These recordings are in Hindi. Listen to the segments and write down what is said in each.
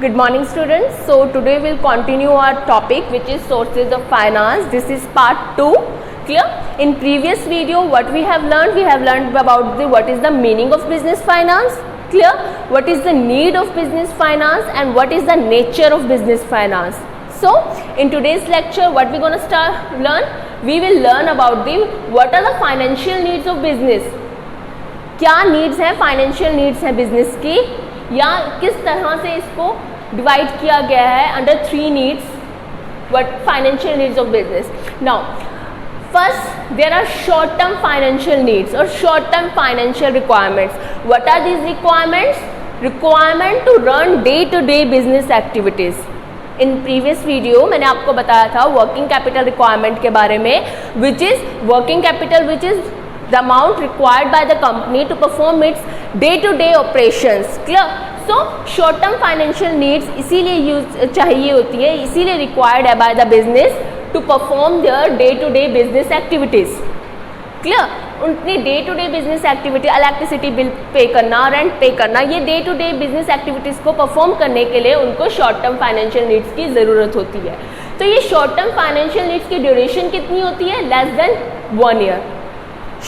Good morning students. So today we'll continue our topic which is sources of finance. This is part 2. Clear? In previous video what we have learned about what is the meaning of business finance. Clear? What is the need of business finance and what is the nature of business finance. So in today's lecture what we're going to learn? We will learn about what are the financial needs of business. क्या नीड्स हैं, फाइनेंशियल नीड्स हैं बिजनेस की, या किस तरह से इसको डिवाइड किया गया है under 3 needs, what financial needs of business. Now first there are short term financial needs और short term financial requirements. What are these requirements? Requirement to run day to day business activities. In previous video मैंने आपको बताया था वर्किंग कैपिटल रिक्वायरमेंट के बारे में, which is working capital which is the amount required by the company to perform its day-to-day operations. Clear? So short term financial needs इसीलिए चाहिए होती है, इसीलिए required है by the business to perform their day-to-day business activities. Clear? उनकी day-to-day business activity, electricity bill pay करना, रेंट पे करना, ये day-to-day business activities को perform करने के लिए उनको short term financial needs की ज़रूरत होती है. तो ये short term financial needs की ड्यूरेशन कितनी होती है? less than 1 year.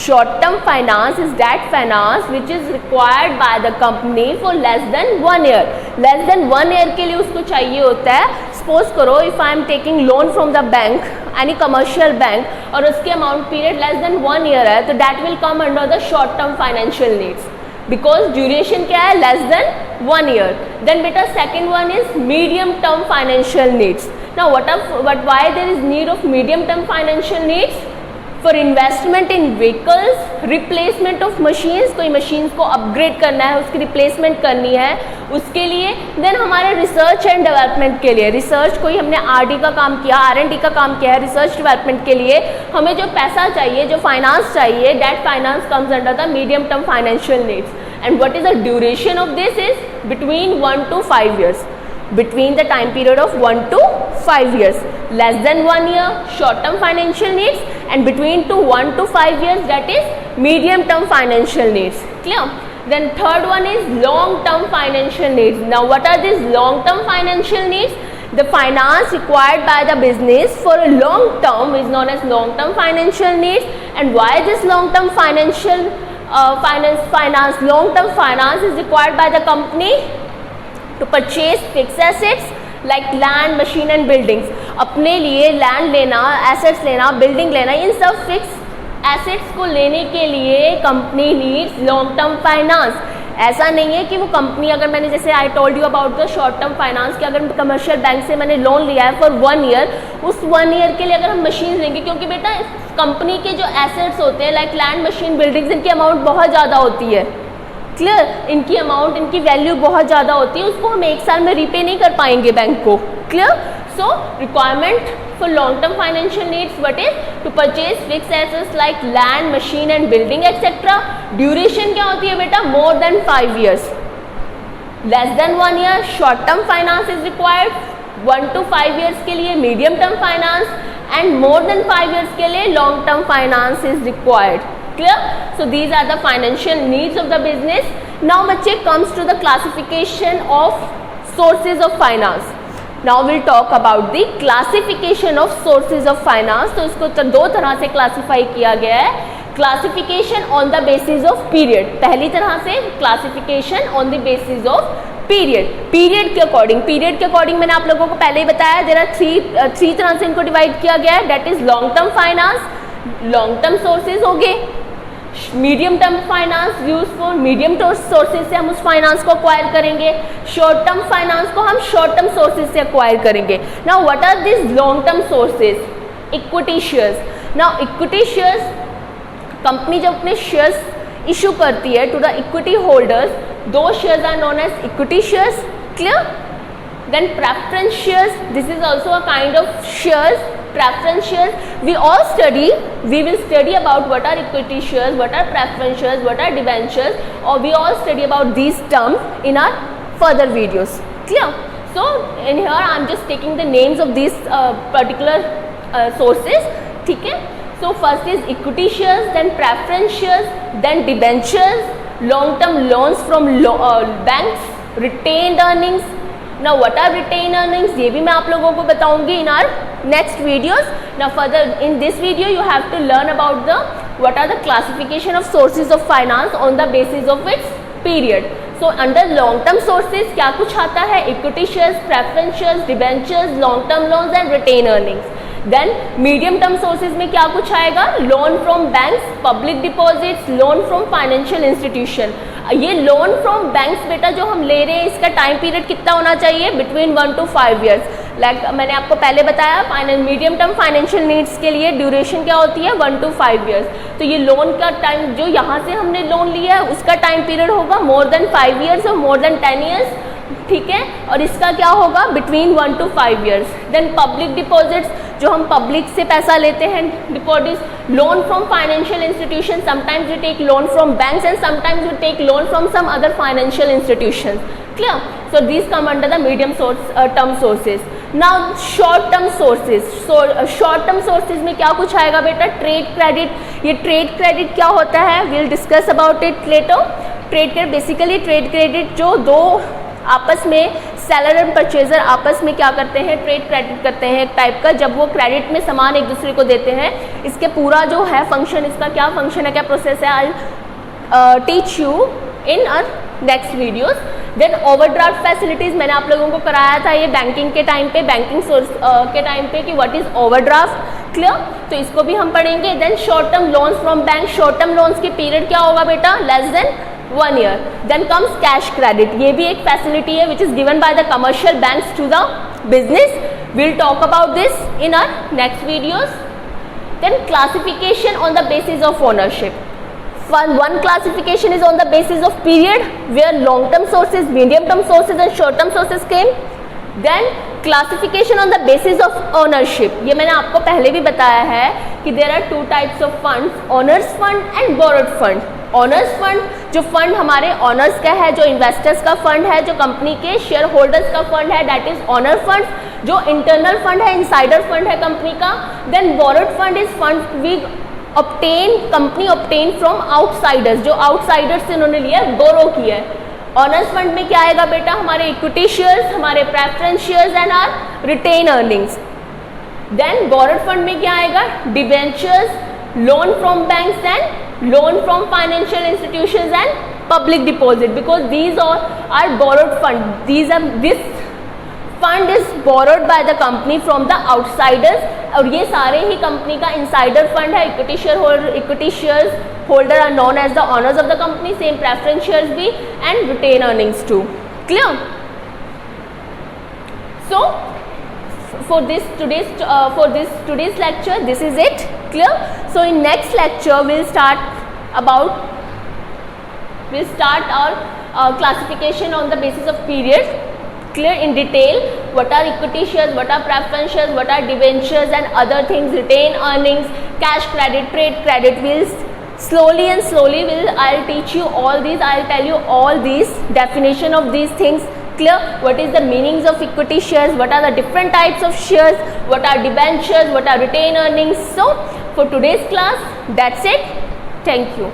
Short term finance is that finance which is required by the company for less than 1 year. Less than 1 year के लिए उसको चाहिए होता है. Suppose करो if I am taking loan from the bank, any commercial bank, और उसके amount period less than 1 year है, तो that will come under the short term financial needs. Because duration क्या है? Less than 1 year. Then बेटा second one is medium term financial needs. Now why there is need of medium term financial needs? For investment in vehicles, replacement of machines, कोई machines को upgrade करना है, उसकी replacement करनी है, उसके लिए. then हमारे research and development के लिए, research कोई हमने R&D का काम किया, R&D का काम किया है, research development के लिए हमें जो पैसा चाहिए, जो finance चाहिए, that finance comes under the medium term financial needs. And what is the duration of this is between 1 to 5 years. Between the time period of 1 to 5 years. Less than 1 year short term financial needs, and between 1 to 5 years that is medium term financial needs. Clear? Then third one is long term financial needs. Now what are these long term financial needs? The finance required by the business for a long term is known as long term financial needs. And why this long term financial long term finance is required by the company? To purchase fixed assets like land, machine and buildings. अपने लिए लैंड लेना, एसेट्स लेना, बिल्डिंग लेना, इन सब फिक्स एसेट्स को लेने के लिए company needs long term finance. ऐसा नहीं है कि वो कंपनी, अगर मैंने जैसे I told you about the short term finance कि अगर कमर्शियल बैंक से मैंने लोन लिया है फॉर 1 ईयर, उस 1 ईयर के लिए अगर हम मशीन लेंगे, क्योंकि बेटा कंपनी के जो एसेट्स होते हैं लाइक लैंड, मशीन, बिल्डिंग्स, इनकी अमाउंट बहुत ज़्यादा होती है. क्लियर? इनकी अमाउंट, इनकी वैल्यू बहुत ज़्यादा होती है, उसको हम 1 साल में रीपे नहीं कर पाएंगे बैंक को. Clear? So requirement for long term financial needs what is to purchase fixed assets like land, machine and building etcetera. Duration क्या होती है बेटा? More than 5 years. Less than 1 year short term finance is required. 1 to 5 years के लिए medium term finance, and more than 5 years के लिए long term finance is required. Clear? So these are the financial needs of the business. Now बच्चे comes to the classification of sources of finance. Now we'll talk about the classification of sources of finance. तो इसको 2 तरह से classify किया गया है. Classification on the basis of period. पहली तरह से classification on the basis of period. Period के अकॉर्डिंग मैंने आप लोगों को पहले ही बताया, there are 3 तरह से इनको डिवाइड किया गया है. That is long term finance, long term sources हो गए. Medium term finance use for medium sources से हम उस फाइनेंस को अक्वायर करेंगे. शॉर्ट टर्म फाइनेंस को हम शॉर्ट टर्म सोर्सेज से अक्वायर करेंगे. Now what are this long term sources? Equity shares. Now equity shares, company जब अपने शेयर्स इशू करती है to the equity holders, those shares are known as equity shares. Clear? Then preference shares, this is also a kind of shares. Preference shares, we will study about what are equity shares, what are preference shares, what are debentures, or we all study about these terms in our further videos. Clear? So in here I am just taking the names of these particular sources. ठीक है? So first is equity shares, then preference shares, then debentures, long term loans from banks, retained earnings, now what are retain earnings, ये भी मैं आप लोगों को बताऊंगी in our next videos. Now further in this video you have to learn about the what are the classification of sources of finance on the basis of its period. So under long term sources क्या कुछ आता है, equity shares, preference shares, debentures, long term loans and retain earnings. Then medium term sources में क्या कुछ आएगा, loan from banks, public deposits, loan from financial institution. ये लोन फ्रॉम बैंक्स बेटा जो हम ले रहे हैं इसका टाइम पीरियड कितना होना चाहिए, बिटवीन 1 to 5 years. लाइक मैंने आपको पहले बताया मीडियम टर्म फाइनेंशियल नीड्स के लिए ड्यूरेशन क्या होती है 1 to 5 years. तो ये लोन का टाइम जो यहाँ से हमने लोन लिया है उसका टाइम पीरियड होगा मोर देन 5 years और मोर देन 10 years. ठीक है, और इसका क्या होगा between 1 to 5 years. Then public deposits जो हम पब्लिक से पैसा लेते हैं, deposits, loan from financial institution, sometimes we take loan from banks and sometimes we take loan from some other financial institution. Clear? So these come under the medium term sources. Now short term sources. Short term sources में क्या कुछ आएगा बेटा, ट्रेड क्रेडिट. ये ट्रेड क्रेडिट क्या होता है, we'll discuss about it later. Trade credit basically trade credit जो दो आपस में सेलर एंड परचेजर आपस में क्या करते हैं, ट्रेड क्रेडिट करते हैं एक टाइप का, जब वो क्रेडिट में सामान एक दूसरे को देते हैं. इसके पूरा जो है फंक्शन, इसका क्या फंक्शन है, क्या प्रोसेस है, I teach you in our next videos. Then overdraft facilities मैंने आप लोगों को कराया था ये बैंकिंग के टाइम पे, बैंकिंग सोर्स के टाइम पे कि व्हाट इज़ ओवरड्राफ्ट. क्लियर? तो इसको भी हम पढ़ेंगे. Then short term loans from bank. Short term loans की पीरियड क्या होगा बेटा, less than 1 year. Then comes cash credit. ये भी एक फैसिलिटी है which is given by the commercial banks to the business. We'll talk about this in our next videos. Then classification on the basis of ownership. One classification is on the basis of period where long term sources, medium term sources and short term sources came. Then classification on the basis of ownership. ये मैंने आपको पहले भी बताया है कि there are 2 types of funds, owners fund and borrowed fund. Honours fund जो फंड हमारे ऑनर्स का है, जो इन्वेस्टर्स का फंड है, जो कंपनी के शेयर होल्डर्स का फंड है, दैट इज ऑनर फंड. जो इंटरनल फंड है, इनसाइडर फंड है कंपनी का. Then borrowed fund is fund we obtain, company obtain from outsiders, जो आउटसाइडर्स से उन्होंने लिया, बोरो किया है. ऑनर्स फंड में क्या आएगा बेटा, हमारे इक्विटी शेयर्स, हमारे preference shares and our retain earnings. Then borrowed fund में क्या आएगा, debentures, loan from banks and loan from financial institutions and public deposit, because these all are borrowed fund. This fund is borrowed by the company from the outsiders. और ये सारे ही कंपनी का इंसाइडर फंड है. Equity shares holder are known as the owners of the company, same preference shares भी and retain earnings too. Clear? So for this today's lecture, this is it. Clear? So in next lecture we'll start our classification on the basis of period. Clear? In detail, what are equity shares, what are preference shares, what are debentures and other things, retain earnings, cash credit, trade credit. We'll slowly I'll teach you all these. I'll tell you all these definition of these things. Clear? What is the meanings of equity shares, what are the different types of shares, what are debentures, what are retained earnings. So for today's class, that's it. Thank you.